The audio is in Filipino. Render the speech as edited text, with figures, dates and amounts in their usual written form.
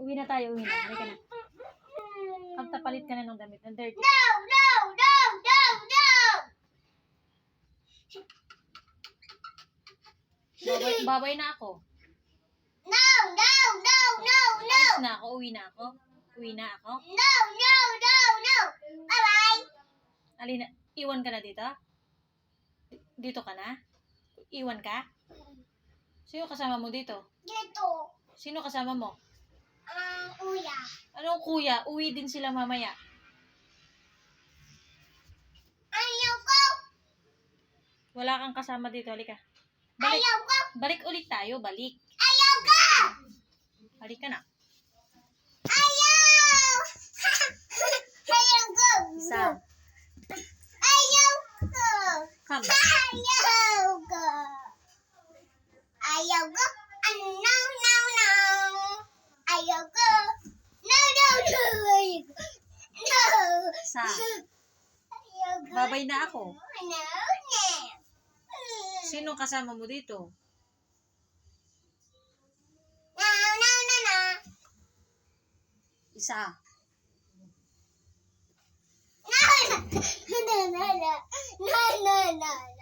Uwi na tayo, uwi na. Halika na. Pagtapalit ka na ng damit. Ang dirty. No, no, no, no, no! Babay na ako. No, no, no, no, no! Alis na ako, uwi na ako. Uwi na ako. No, no, no, no! Bye-bye! Alina, iwan ka na dito? Dito ka na? Iwan ka? Sino kasama mo dito? Dito. Sino kasama mo? Kuya. Anong kuya? Uwi din sila mamaya. Ayaw ko! Wala kang kasama dito. Halika. Balik. Ayaw ko! Balik ulit tayo. Balik. Ayaw ko! Balik ka na. Ayaw! Ayaw ko! Isa. Ayaw ko! Come. Ayaw ko! Ayaw ko! No, no, no! Ayaw ko! No, no, no! No! Isa. Ayaw ko! Babay na ako. No, no! Sino kasama mo dito? No, no, no, no! Isa. No, no, no, no, no, no, no, no.